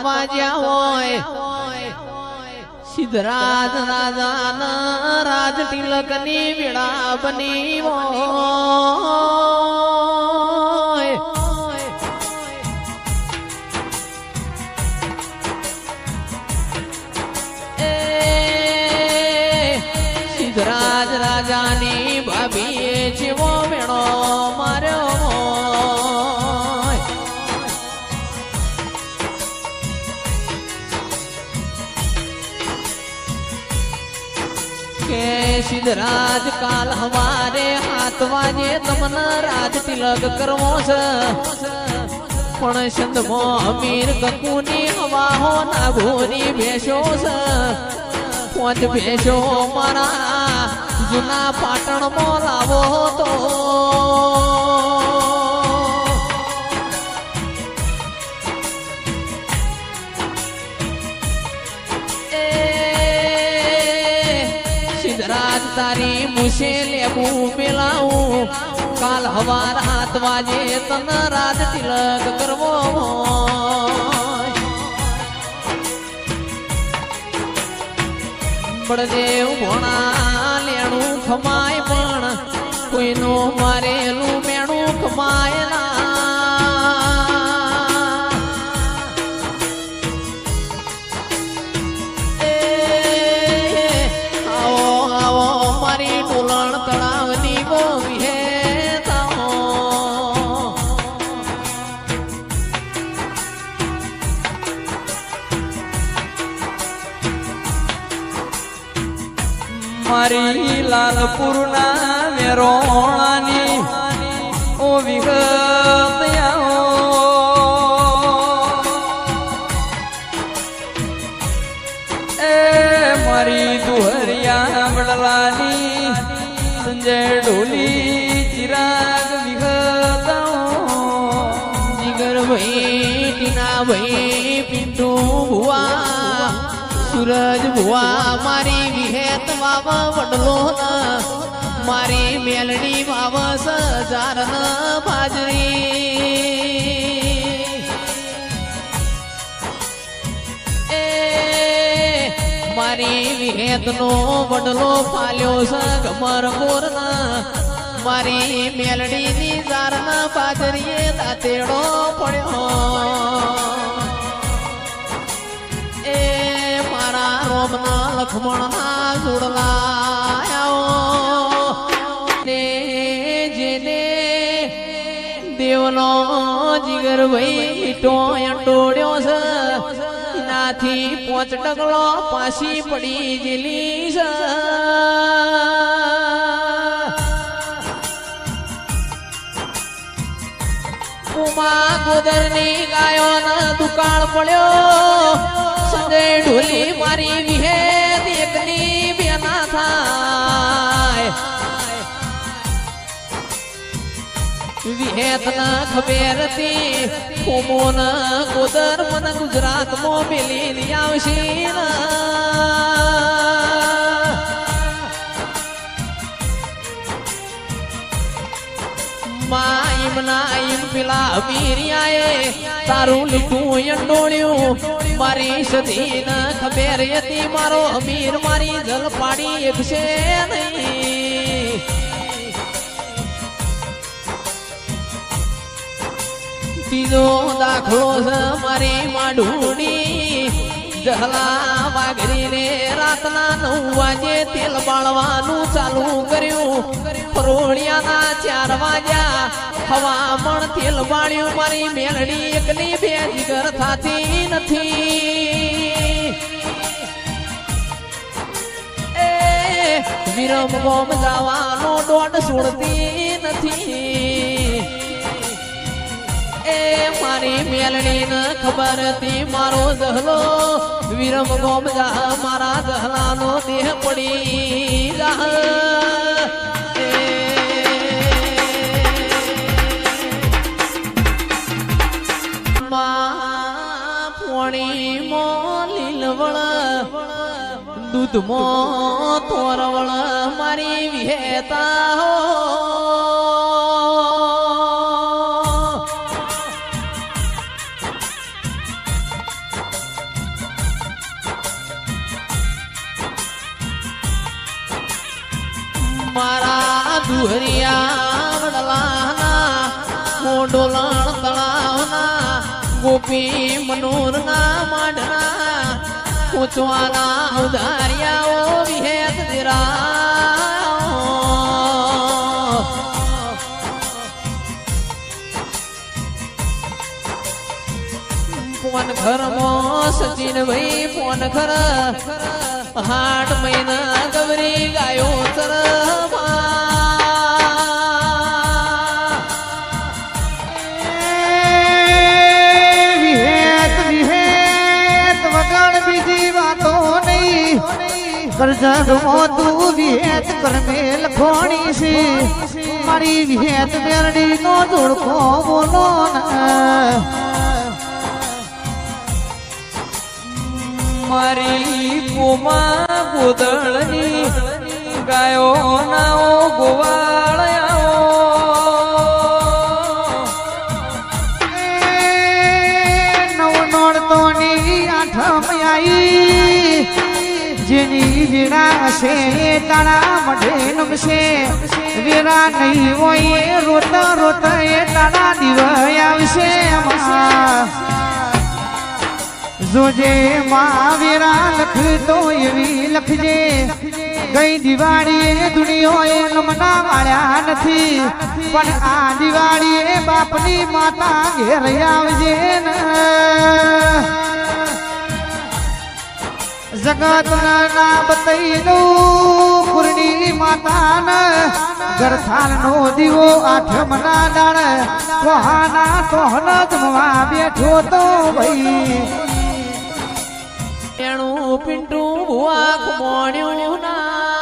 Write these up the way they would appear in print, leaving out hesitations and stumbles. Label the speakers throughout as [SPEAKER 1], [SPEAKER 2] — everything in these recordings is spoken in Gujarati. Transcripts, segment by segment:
[SPEAKER 1] વાજ્યા હોય સિદ્ધરાજ રાજાના રાજ તિલક ની વેળા બની હોય સિદ્ધરાજ રાજાની ભાભીએ જેવો મેળો માર્યો કે સિદ્ધરાજ કાલ હવારે 7 વાગે તમને રાજ તિલક કરવો છે પણ સંદમાં અમીર કકુની હવા હો ના ઘોરી ભેસો છે 5 ભેસો મારા જૂના પાટણમાં લાવો તો સિદ્ધરાજ તારી મુશે લેવું મેલાવું કાલ હવાર 7 વાગે તને રાજ તિલક કરવો બળદેવ ભોણા લેણું ખમાય પણ કોઈનું મારેલું મેણું ખમાય ના મારી ટોલણ તળાવની ગોવી હે
[SPEAKER 2] મારી લાલપુરના મેરોણાની ઓ વિગત એ મારી દુહરિયા બળલાની સંજય ઢોલી ચિરાગ વિગત
[SPEAKER 1] જીગર ભાઈ ટીના ભાઈ પિન્ટુ ભુવા સૂરજ ભુવા મારી વિહેત વાવ વડલો મારી મેલડી વાવ 1000 બાજરી એ મારી વિહેત નો વડલો ફાલ્યો છે ગમર ગોર મારી મેલડી ની 1000 બાજરીએ દાંતેડો પડ્યો એ મારા રોમના લખમણના જોડલાયો ને જેને દેવનો જીગર ભાઈ ટોળ્યો છે એનાથી 5 ડગલો પાછી પડી ગયેલી છે ઉમા ગોદરની ગાયોના દુકાળ પડ્યો સંજય ઢોલી મારી વિહેત એકની બેના થાય વિહેત ના ખબર હતી કોમોન ગોદર મને ગુજરાતમાં મેલી આવશે માઈમ નાઈમ પેલા અમીરિયાએ તારું લીધું અંડોળ્યું મારી સધી ન ખબર હતી મારો અમીર મારી જલ પાડી એકશે નહીં ત્રીજો દાખલો છે મારી માઢુડી જહલા વાઘરીને રાતના 9 વાગે તેલ બાળવાનું ચાલુ કર્યું ફરોળિયાના 4 વાગ્યા હવામણ તેલ બાળ્યું મારી મેલડી એકની બે જીગર થાતી નથી એ વિરમ ગોમ જવાનો દોડ છોડતી નથી એ મારી મેલડી ને ખબર હતી મારો જહલો વિરમ ગોમ જા મારા જહલાનો દેહ પડી જા પોણી મો લીલવળ દૂધમો તોરવળ મારી વિહેતા હો દુહરિયા વડલાના મોઢોલણ તળાવના ગોપી મનોરના માઢના પૂછવાના ઉધારિયાઓ વિહેત દિરા પોન ઘરમાં સચિન ભાઈ પોન ઘર હાટ મહિના ગવરી ગાયો
[SPEAKER 3] તું વિહેત કરમે લખોણી છે મારી વિહેત મેરડી નો ધોળકો બોલો
[SPEAKER 2] મારી પોમા ગોદળની ગાયો નાઓ ગોવાળયાઓ
[SPEAKER 3] નવ નોડતોની આઠમ આઈ જેની વીરા છે તારા મઢે નમશે વીરા નહીં હોય રોતા રોતા એ તારા દિવય આવશે જોજે માં વીરા લખતો એવી લખજે ગઈ દિવાળીએ દુનિયાએ નમના વાળ્યા નથી પણ આ દિવાળીએ બાપની માતા ઘેર આવજે ને જગત ના બતાઈ દઉં કુરડી માતા ગરથાલ નો દીવો આઠમ ના દાળ કોહાના તોહન જમવા બેઠો તો ભાઈ
[SPEAKER 1] એણું પિંટું ભુવા ખમોણ્યું ના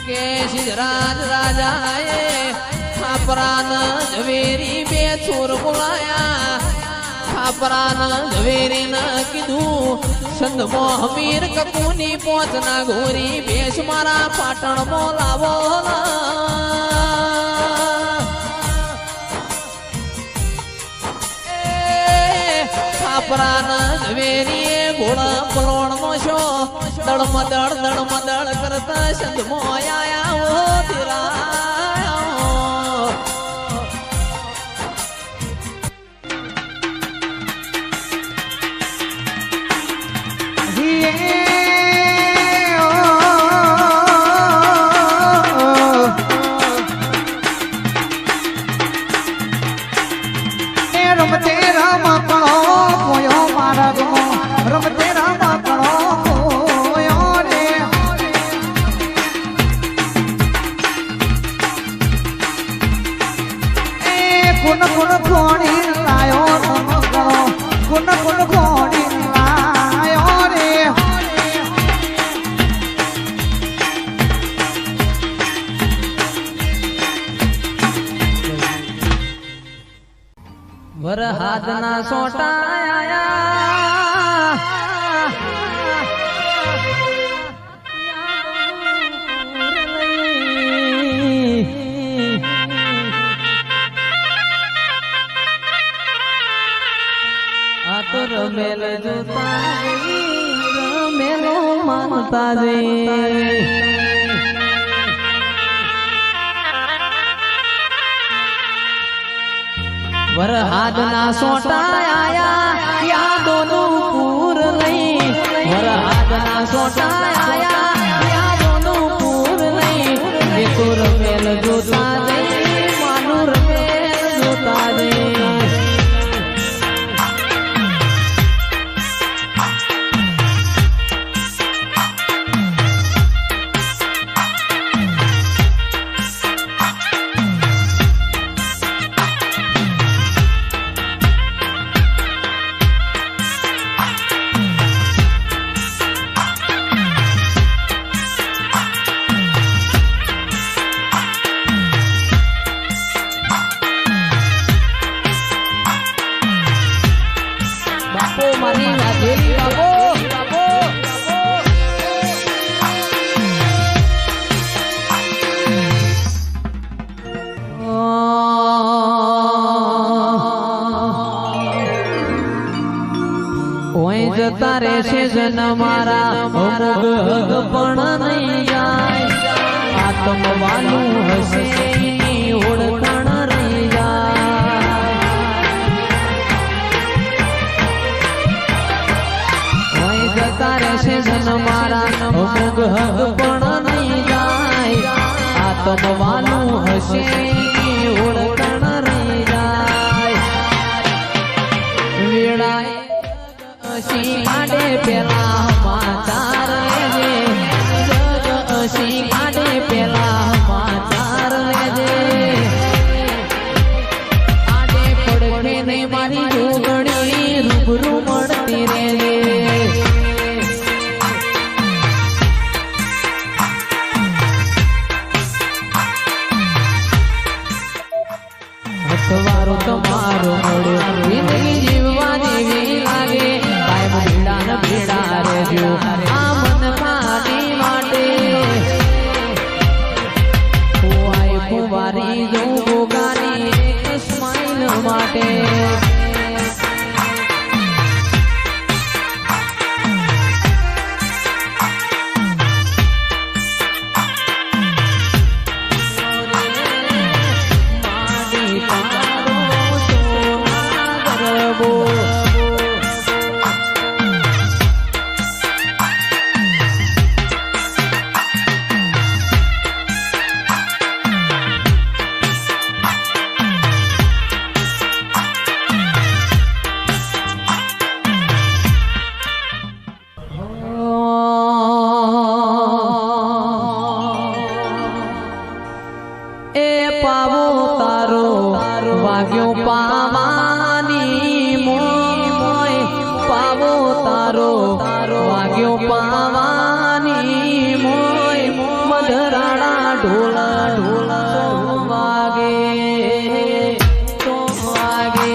[SPEAKER 1] કે સિદ્ધરાજ રાજાએ ખાપરાન ઝવેરી બે ચોર બોલાયા ખાપરાન ઝવેરીને કીધું સંધમો હમીર કકુની પોચના ઘોરી ભેસ મારા પાટણમાં લાવો ખાપરાન ઝવેરીએ ઘોડા પલોણનો શો દળમદળ કરતા સંધમો આયા ઓ ધીરા
[SPEAKER 3] રમતે રામ કણો કોયો મારા ગો રમતે રામ કણો કોયો રે એ કુન કુન કોણી લાયો રમ કણો કુન કુન કોણી લાયો રે
[SPEAKER 1] વર હાથના સોટા આયા આ તો રમેલ જોતા રમેલો માનતા જઈ વર હાથના સોટા આયા યાદોનું પૂર લઈ વર હાથના સોટા આયા યાદોનું પૂર લઈ તો રમેલ જોતા જઈ માનું રમેલ જોતા જઈ જતા રહેશે જન મારા અમુક પણ નહીં જાય આત્મવાલું હશે એની ઓળખાણ રહી જાય જતા રહેશે જન મારા અમુક પણ નહીં જાય આત્મવાલું હશે એની ઓળખાણ રહી જાય વેળાએ અસી કાઢે પેલા માતાર લેજે જગ અસી કાઢે પેલા માતાર લેજે આડે પડખે ને મારી જોગણી રૂબરૂ મળતી રેજે અથવારો તમારો મળ્યો જિંદગી જીવવાની વી લાગે કાયમ ભીડા ને ભીડા રહેજો આ મન માટી માટે ખોવાય ખોવારી જવું ભોગાની એક સ્માઈલ માટે પાવો તારો વાગ્યો પાવાની મોય પાવો તારો વાગ્યો પાવાની મોય મધરાણા ઢોલા ઢોલા વાગે તો વાગે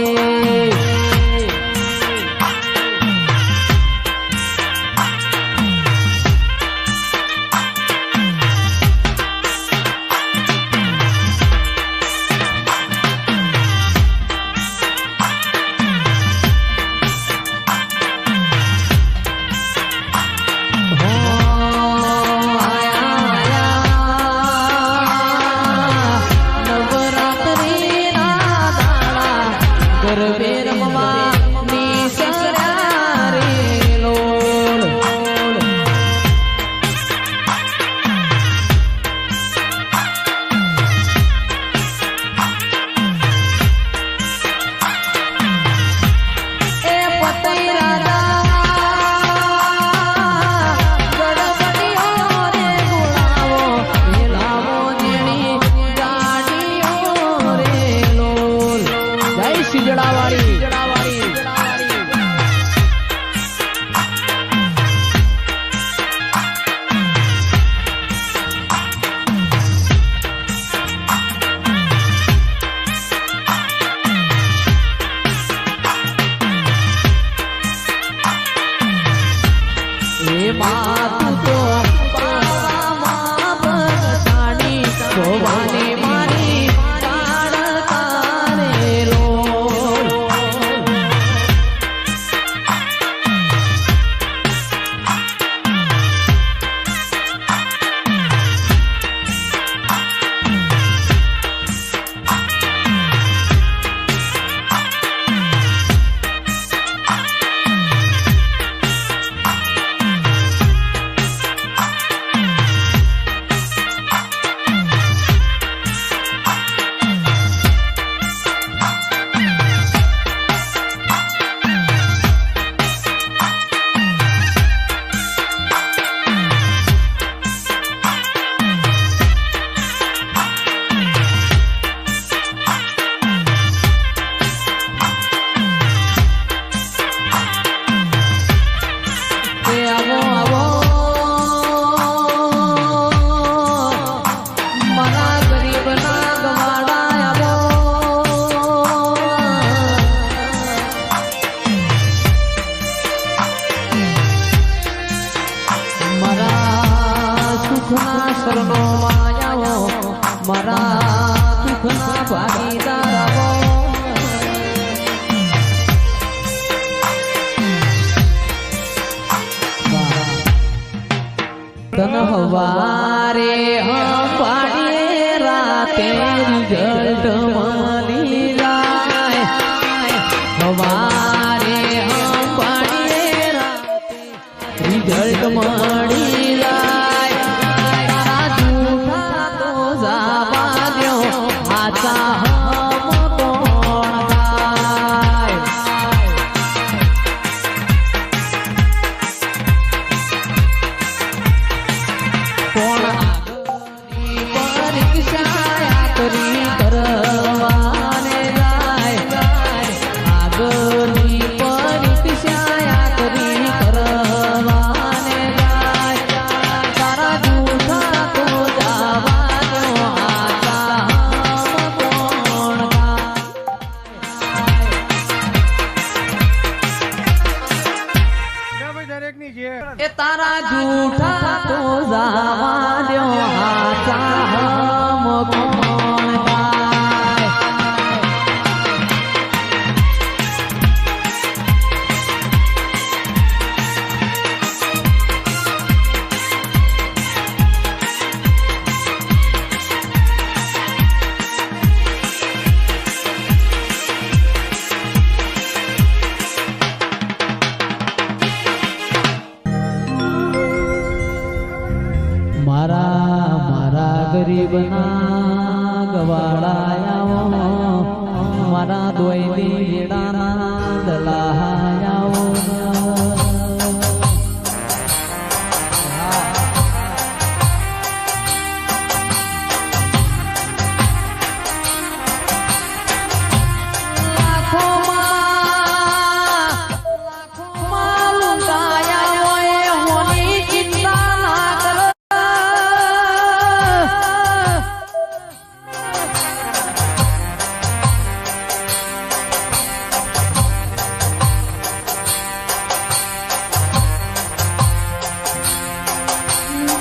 [SPEAKER 1] ગરબે રમવા નીસર્યા રે લોલ એ પતઈ રાજા ગણપતિઓ રે બોલાવો લાવો જેણી ગાડીઓ રે લોલ જય શીજડાવાળી એ માતું તો પાવામાં ભગતાની શોભાને મારી કાઢતા રે લોલ શરણો માયાઓ મારા દુઃખના ભાગીદાર તન હવારે અંબાડીએ રાતે રિઝલ્ટ મળી જાય હવારે અંબાડીએ રાતે રિઝલ્ટ મળી જાય તારા જૂઠા તો જાવા દ્યો આચા હમ કોણ થાય કોણ આગળની પરીક્ષા યાત્રી કરવાને જાય આગળની પરીક્ષા યાત્રી કરવાને જાય તારા જૂઠા તો જાવા દ્યો આચા હમ કોણ થાય એ તારા જૂઠા તો જાવા દ્યો આચા હમ કોણ થાય મારા મારા ગરીબના ગવાડાયાઓ મારા દોયલી વેડાના દલાયાઓ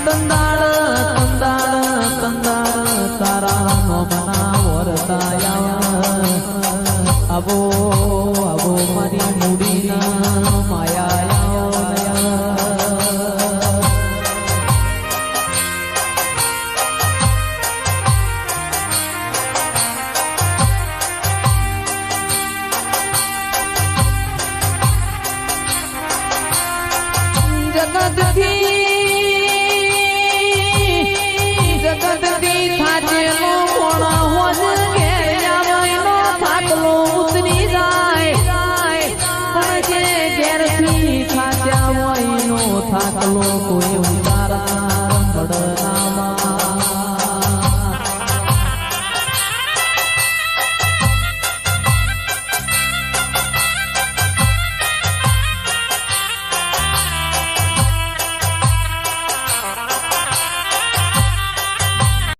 [SPEAKER 1] તંદાળ તંદાળ તંદાળ તારા મોમના વરતાયા આવો આવો મારી મૂડીના માયાયા જગતથી થાચેલો કોણ હોજ ઘેર જાવયનો થાકલો ઉતરી જાય પણ જે ઘેરથી થાચ્યા હોયનો થાકલો કોઈ